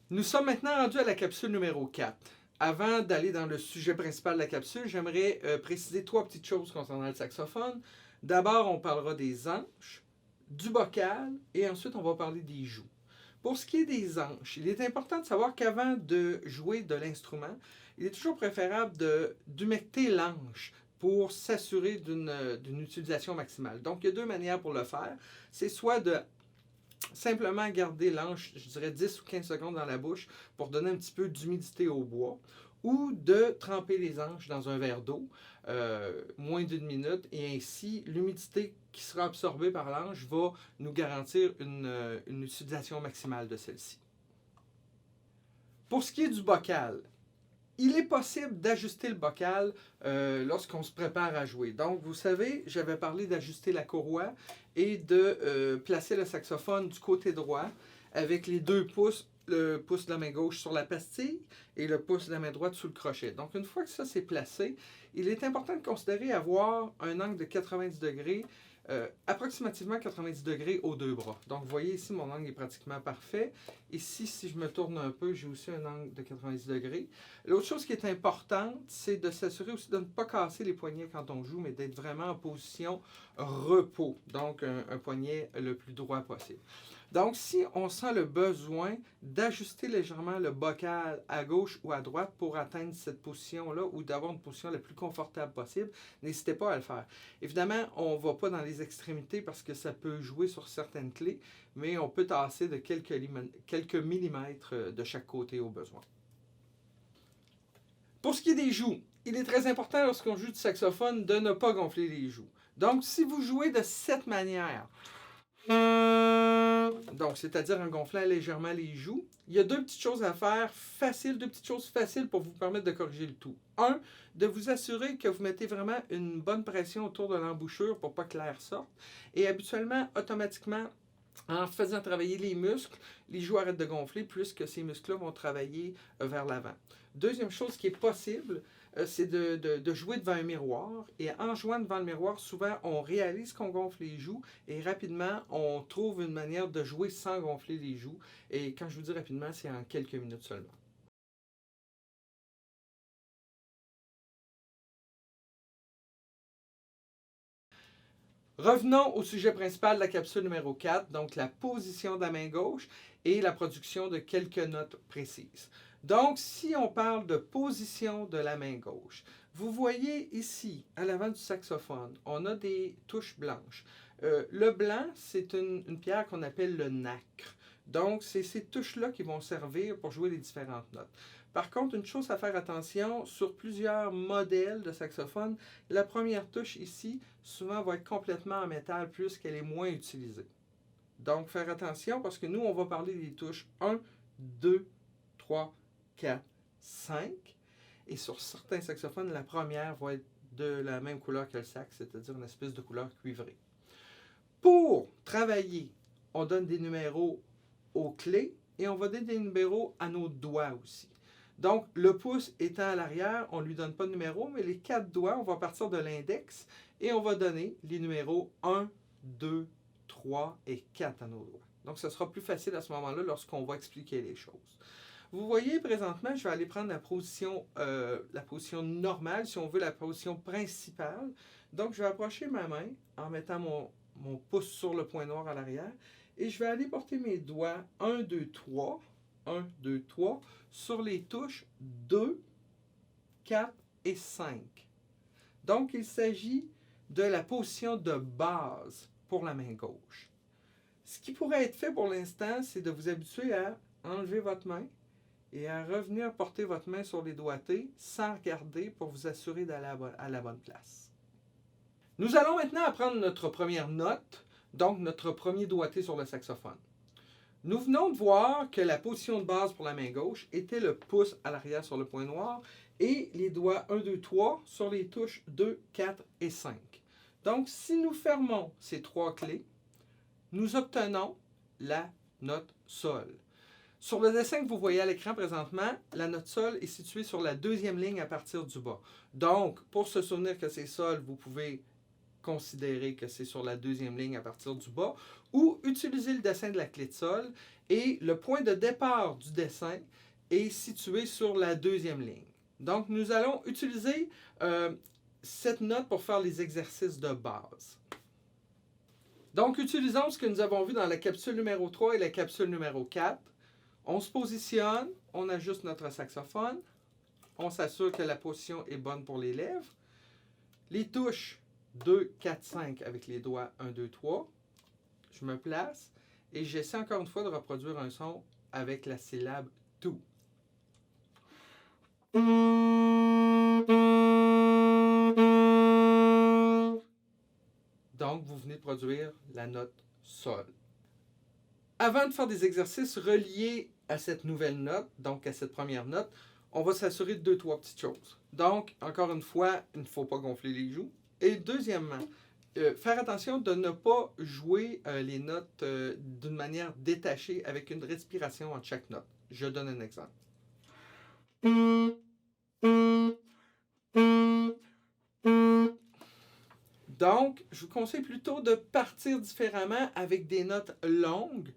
Nous sommes maintenant rendus à la capsule numéro 4. Avant d'aller dans le sujet principal de la capsule, j'aimerais préciser trois petites choses concernant le saxophone. D'abord, on parlera des hanches, du bocal et ensuite on va parler des joues. Pour ce qui est des hanches, il est important de savoir qu'avant de jouer de l'instrument, il est toujours préférable d'humecter l'anche pour s'assurer d'une utilisation maximale. Donc, il y a deux manières pour le faire. C'est soit de simplement garder l'anche, je dirais 10 ou 15 secondes dans la bouche pour donner un petit peu d'humidité au bois, ou de tremper les anches dans un verre d'eau, moins d'une minute, et ainsi l'humidité qui sera absorbée par l'anche va nous garantir une utilisation maximale de celle-ci. Pour ce qui est du bocal, il est possible d'ajuster le bocal lorsqu'on se prépare à jouer. Donc, vous savez, j'avais parlé d'ajuster la courroie et de placer le saxophone du côté droit avec les 2 pouces, le pouce de la main gauche sur la pastille et le pouce de la main droite sous le crochet. Donc, une fois que ça c'est placé, il est important de considérer avoir un angle de 90 degrés, approximativement 90 degrés aux 2 bras. Donc, vous voyez ici, mon angle est pratiquement parfait. Ici, si je me tourne un peu, j'ai aussi un angle de 90 degrés. L'autre chose qui est importante, c'est de s'assurer aussi de ne pas casser les poignets quand on joue, mais d'être vraiment en position repos. Donc, un poignet le plus droit possible. Donc, si on sent le besoin d'ajuster légèrement le bocal à gauche ou à droite pour atteindre cette position-là ou d'avoir une position la plus confortable possible, n'hésitez pas à le faire. Évidemment, on ne va pas dans les extrémités parce que ça peut jouer sur certaines clés, mais on peut tasser de quelques millimètres de chaque côté au besoin. Pour ce qui est des joues, il est très important lorsqu'on joue du saxophone de ne pas gonfler les joues. Donc, si vous jouez de cette manière, donc c'est-à-dire en gonflant légèrement les joues, il y a deux petites choses à faire faciles, deux petites choses faciles pour vous permettre de corriger le tout. Un, de vous assurer que vous mettez vraiment une bonne pression autour de l'embouchure pour pas que l'air sorte. Et habituellement, automatiquement, en faisant travailler les muscles, les joues arrêtent de gonfler puisque ces muscles-là vont travailler vers l'avant. Deuxième chose qui est possible, c'est de jouer devant un miroir. Et en jouant devant le miroir, souvent, on réalise qu'on gonfle les joues et rapidement, on trouve une manière de jouer sans gonfler les joues. Et quand je vous dis rapidement, c'est en quelques minutes seulement. Revenons au sujet principal de la capsule numéro 4, donc la position de la main gauche et la production de quelques notes précises. Donc, si on parle de position de la main gauche, vous voyez ici, à l'avant du saxophone, on a des touches blanches. Le blanc, c'est une pierre qu'on appelle le nacre. Donc, c'est ces touches-là qui vont servir pour jouer les différentes notes. Par contre, une chose à faire attention, sur plusieurs modèles de saxophone, la première touche ici, souvent va être complètement en métal puisqu'elle est moins utilisée. Donc, faire attention parce que nous, on va parler des touches 1, 2, 3, 4, 5. Et sur certains saxophones, la première va être de la même couleur que le sax, c'est-à-dire une espèce de couleur cuivrée. Pour travailler, on donne des numéros aux clés et on va donner des numéros à nos doigts aussi. Donc, le pouce étant à l'arrière, on ne lui donne pas de numéro, mais les 4 doigts, on va partir de l'index et on va donner les numéros 1, 2, 3 et 4 à nos doigts. Donc, ce sera plus facile à ce moment-là lorsqu'on va expliquer les choses. Vous voyez, présentement, je vais aller prendre la position normale, si on veut, la position principale. Donc, je vais approcher ma main en mettant mon pouce sur le point noir à l'arrière et je vais aller porter mes doigts 1, 2, 3, 1, 2, 3 sur les touches 2, 4 et 5. Donc, il s'agit de la position de base pour la main gauche. Ce qui pourrait être fait pour l'instant, c'est de vous habituer à enlever votre main et à revenir porter votre main sur les doigtés sans regarder pour vous assurer d'aller à la bonne place. Nous allons maintenant apprendre notre première note, donc notre premier doigté sur le saxophone. Nous venons de voir que la position de base pour la main gauche était le pouce à l'arrière sur le point noir et les doigts 1, 2, 3 sur les touches 2, 4 et 5. Donc, si nous fermons ces 3 clés, nous obtenons la note sol. Sur le dessin que vous voyez à l'écran présentement, la note sol est située sur la deuxième ligne à partir du bas. Donc, pour se souvenir que c'est sol, vous pouvez considérer que c'est sur la deuxième ligne à partir du bas, ou utiliser le dessin de la clé de sol et le point de départ du dessin est situé sur la deuxième ligne. Donc, nous allons utiliser cette note pour faire les exercices de base. Donc, utilisons ce que nous avons vu dans la capsule numéro 3 et la capsule numéro 4. On se positionne, on ajuste notre saxophone, on s'assure que la position est bonne pour les lèvres. Les touches 2, 4, 5 avec les doigts 1, 2, 3. Je me place et j'essaie encore une fois de reproduire un son avec la syllabe to. Donc, vous venez de produire la note sol. Avant de faire des exercices reliés à cette nouvelle note, donc à cette première note, on va s'assurer de 2-3 petites choses. Donc, encore une fois, il ne faut pas gonfler les joues. Et deuxièmement, faire attention de ne pas jouer les notes d'une manière détachée avec une respiration entre chaque note. Je donne un exemple. Donc, je vous conseille plutôt de partir différemment avec des notes longues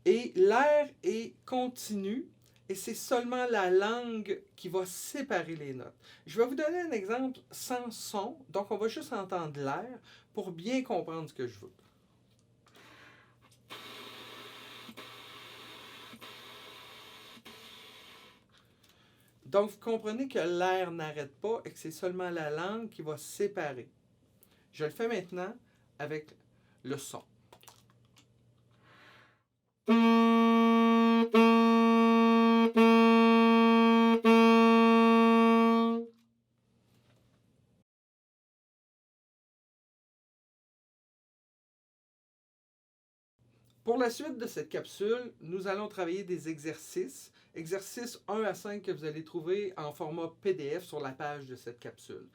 et l'air est continu et c'est seulement la langue qui va séparer les notes. Je vais vous donner un exemple sans son, donc on va juste entendre l'air pour bien comprendre ce que je veux. Donc, vous comprenez que l'air n'arrête pas et que c'est seulement la langue qui va séparer. Je le fais maintenant avec le son. Pour la suite de cette capsule, nous allons travailler des exercices. Exercices 1 à 5 que vous allez trouver en format PDF sur la page de cette capsule.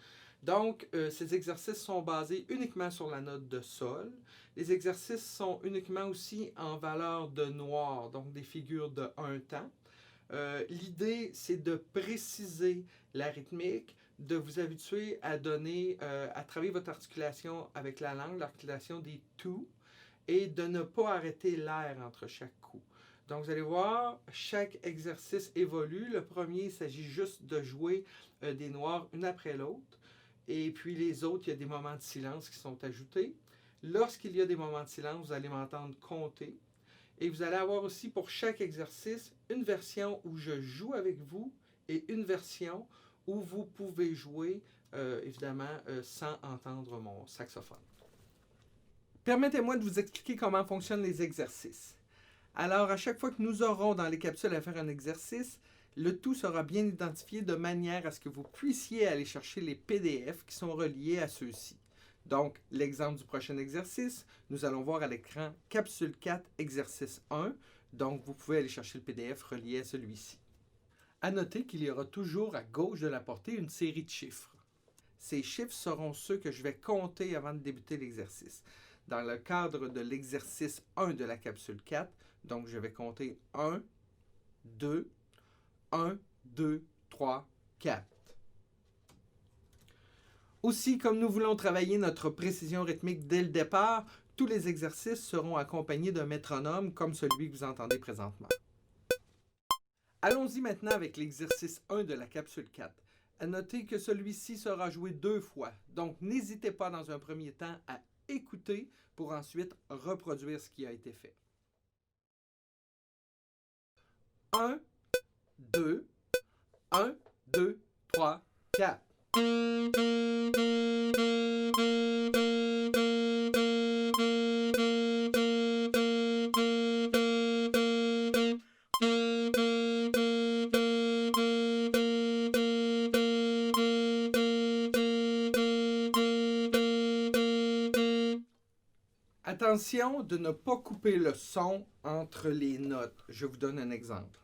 Donc, ces exercices sont basés uniquement sur la note de sol. Les exercices sont uniquement aussi en valeur de noir, donc des figures de 1 temps. L'idée, c'est de préciser la rythmique, de vous habituer à donner, à travailler votre articulation avec la langue, l'articulation des to, et de ne pas arrêter l'air entre chaque coup. Donc, vous allez voir, chaque exercice évolue. Le premier, il s'agit juste de jouer des noirs une après l'autre. Et puis les autres, il y a des moments de silence qui sont ajoutés. Lorsqu'il y a des moments de silence, vous allez m'entendre compter. Et vous allez avoir aussi pour chaque exercice une version où je joue avec vous et une version où vous pouvez jouer, évidemment, sans entendre mon saxophone. Permettez-moi de vous expliquer comment fonctionnent les exercices. Alors, à chaque fois que nous aurons dans les capsules à faire un exercice, le tout sera bien identifié de manière à ce que vous puissiez aller chercher les PDF qui sont reliés à ceux-ci. Donc, l'exemple du prochain exercice, nous allons voir à l'écran capsule 4, exercice 1. Donc, vous pouvez aller chercher le PDF relié à celui-ci. À noter qu'il y aura toujours à gauche de la portée une série de chiffres. Ces chiffres seront ceux que je vais compter avant de débuter l'exercice. Dans le cadre de l'exercice 1 de la capsule 4, donc je vais compter 1, 2, 1, 2, 3, 4. Aussi, comme nous voulons travailler notre précision rythmique dès le départ, tous les exercices seront accompagnés d'un métronome comme celui que vous entendez présentement. Allons-y maintenant avec l'exercice 1 de la capsule 4. À noter que celui-ci sera joué 2 fois, donc n'hésitez pas dans un premier temps à écouter pour ensuite reproduire ce qui a été fait. 1, 2, 1, 2, 3, 4. Attention de ne pas couper le son entre les notes. Je vous donne un exemple.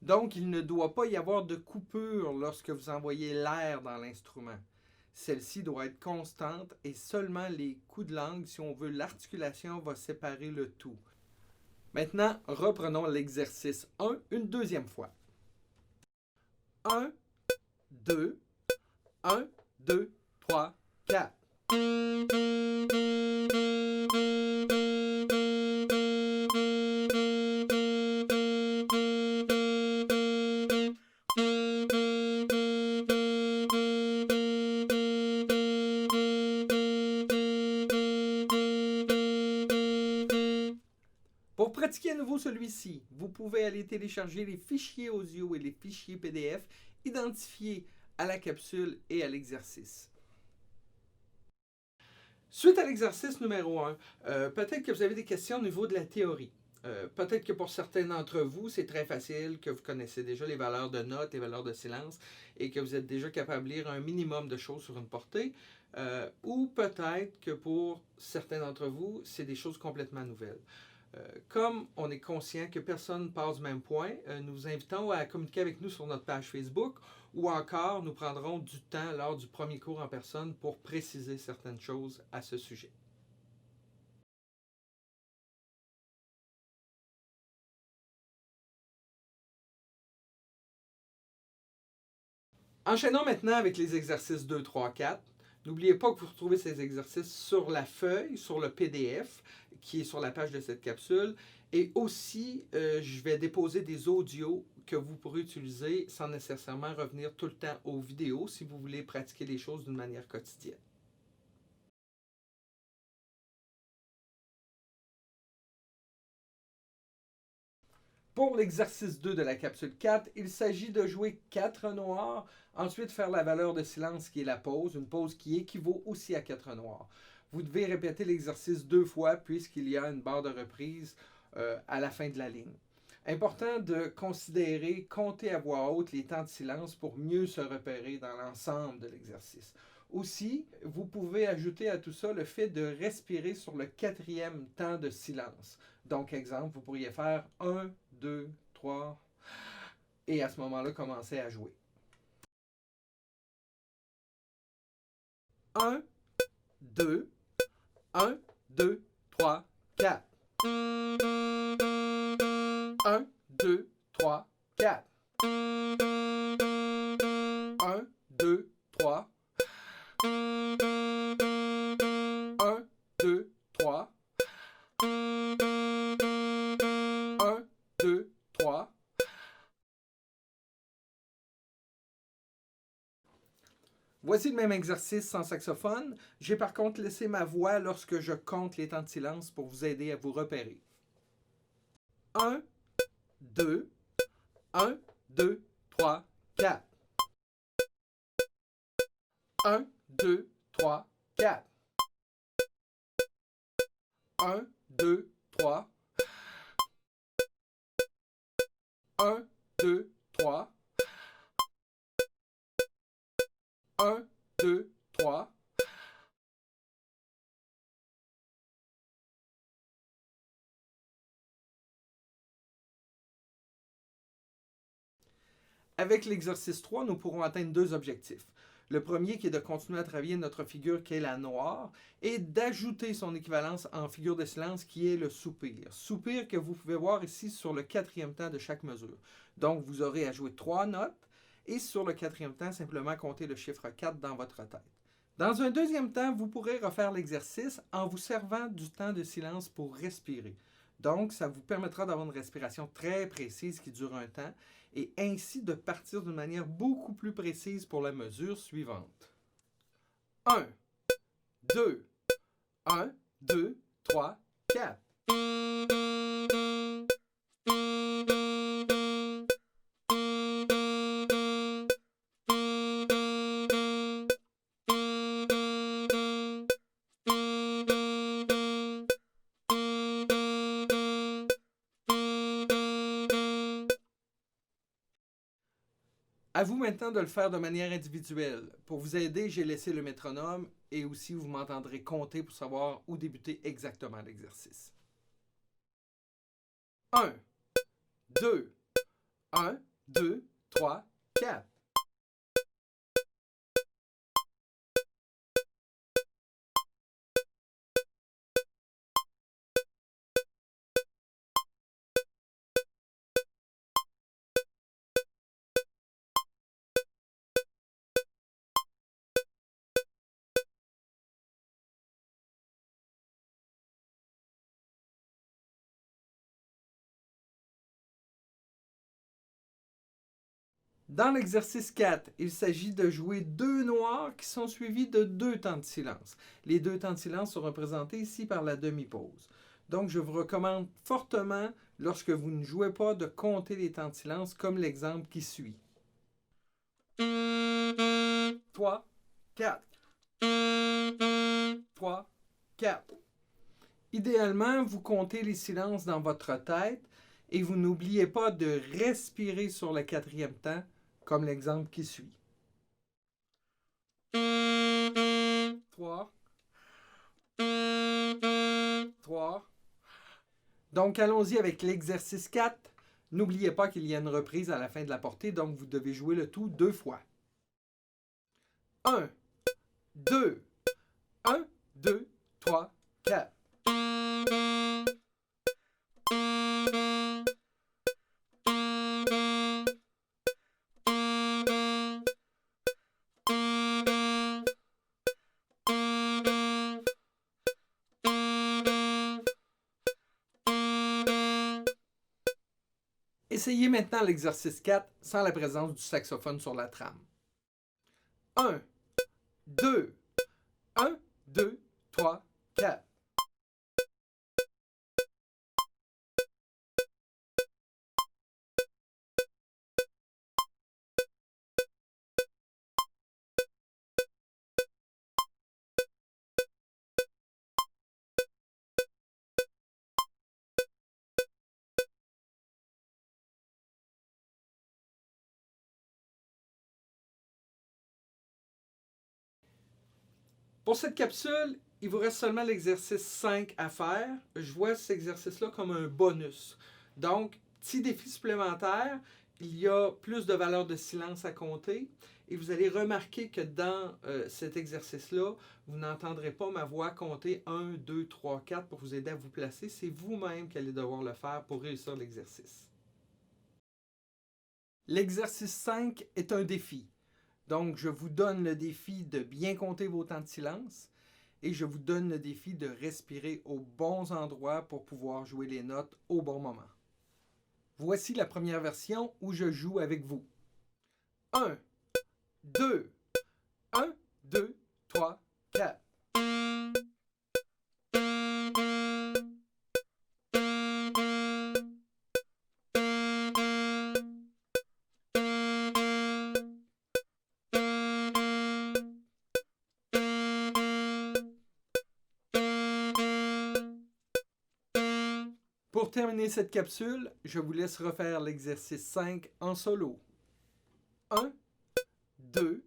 Donc, il ne doit pas y avoir de coupure lorsque vous envoyez l'air dans l'instrument. Celle-ci doit être constante et seulement les coups de langue, si on veut, l'articulation va séparer le tout. Maintenant, reprenons l'exercice 1 une deuxième fois. 1, 2, 1, 2, 3, 4. Pour pratiquer à nouveau celui-ci, vous pouvez aller télécharger les fichiers audio et les fichiers PDF identifiés à la capsule et à l'exercice. Suite à l'exercice numéro 1, peut-être que vous avez des questions au niveau de la théorie. Peut-être que pour certains d'entre vous, c'est très facile, que vous connaissez déjà les valeurs de notes, les valeurs de silence, et que vous êtes déjà capable de lire un minimum de choses sur une portée. Ou peut-être que pour certains d'entre vous, c'est des choses complètement nouvelles. Comme on est conscient que personne ne passe du même point, nous vous invitons à communiquer avec nous sur notre page Facebook ou encore nous prendrons du temps lors du premier cours en personne pour préciser certaines choses à ce sujet. Enchaînons maintenant avec les exercices 2, 3, 4. N'oubliez pas que vous retrouvez ces exercices sur la feuille, sur le PDF qui est sur la page de cette capsule. Et aussi, je vais déposer des audios que vous pourrez utiliser sans nécessairement revenir tout le temps aux vidéos si vous voulez pratiquer les choses d'une manière quotidienne. Pour l'exercice 2 de la capsule 4, il s'agit de jouer 4 noirs, ensuite faire la valeur de silence qui est la pause, une pause qui équivaut aussi à 4 noirs. Vous devez répéter l'exercice 2 fois puisqu'il y a une barre de reprise à la fin de la ligne. Important de considérer, compter à voix haute les temps de silence pour mieux se repérer dans l'ensemble de l'exercice. Aussi, vous pouvez ajouter à tout ça le fait de respirer sur le 4e temps de silence. Donc, exemple, vous pourriez faire 1, 2, 3, et à ce moment-là, commencer à jouer. 1, 2, 1, 2, 3, 4. 1, 2, 3, 4. 1, 2, 3. 1, 2, 3. 1, 2, 3. Voici le même exercice sans saxophone. J'ai par contre laissé ma voix lorsque je compte les temps de silence pour vous aider à vous repérer. 1, 2, 1, 2, 3, 4. 1, 2, 3, 4. 1, 2, 3. 1, 2, 3. 1, 2, 3. Avec l'exercice 3, nous pourrons atteindre 2 objectifs. Le premier qui est de continuer à travailler notre figure qui est la noire et d'ajouter son équivalence en figure de silence qui est le soupir. Soupir que vous pouvez voir ici sur le 4e temps de chaque mesure. Donc vous aurez à jouer 3 notes et sur le 4e temps, simplement compter le chiffre 4 dans votre tête. Dans un 2e temps, vous pourrez refaire l'exercice en vous servant du temps de silence pour respirer. Donc, ça vous permettra d'avoir une respiration très précise qui dure un temps et ainsi de partir d'une manière beaucoup plus précise pour la mesure suivante. 1, 2, 1, 2, 3, 4. À vous maintenant de le faire de manière individuelle. Pour vous aider, j'ai laissé le métronome et aussi vous m'entendrez compter pour savoir où débuter exactement l'exercice. 1, 2, 1, 2, 3, 4. Dans l'exercice 4, il s'agit de jouer 2 noirs qui sont suivis de 2 temps de silence. Les 2 temps de silence sont représentés ici par la demi-pause. Donc, je vous recommande fortement, lorsque vous ne jouez pas, de compter les temps de silence comme l'exemple qui suit. 3, 4. 3, 4. Idéalement, vous comptez les silences dans votre tête et vous n'oubliez pas de respirer sur le 4e temps, comme l'exemple qui suit. 3. 3. Donc, allons-y avec l'exercice 4. N'oubliez pas qu'il y a une reprise à la fin de la portée, donc vous devez jouer le tout 2 fois. 1, 2, 1, 2, 3, 4. Essayez maintenant l'exercice 4 sans la présence du saxophone sur la trame. 1, 2, 1, 2, 3, 4. Pour cette capsule, il vous reste seulement l'exercice 5 à faire. Je vois cet exercice-là comme un bonus. Donc, petit défi supplémentaire, il y a plus de valeurs de silence à compter. Et vous allez remarquer que dans cet exercice-là, vous n'entendrez pas ma voix compter 1, 2, 3, 4 pour vous aider à vous placer. C'est vous-même qui allez devoir le faire pour réussir l'exercice. L'exercice 5 est un défi. Donc, je vous donne le défi de bien compter vos temps de silence et je vous donne le défi de respirer aux bons endroits pour pouvoir jouer les notes au bon moment. Voici la première version où je joue avec vous. 1, 2, 1, 2, 3, 4. Pour terminer cette capsule, je vous laisse refaire l'exercice 5 en solo. 1, 2,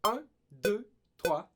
1, 2, 3,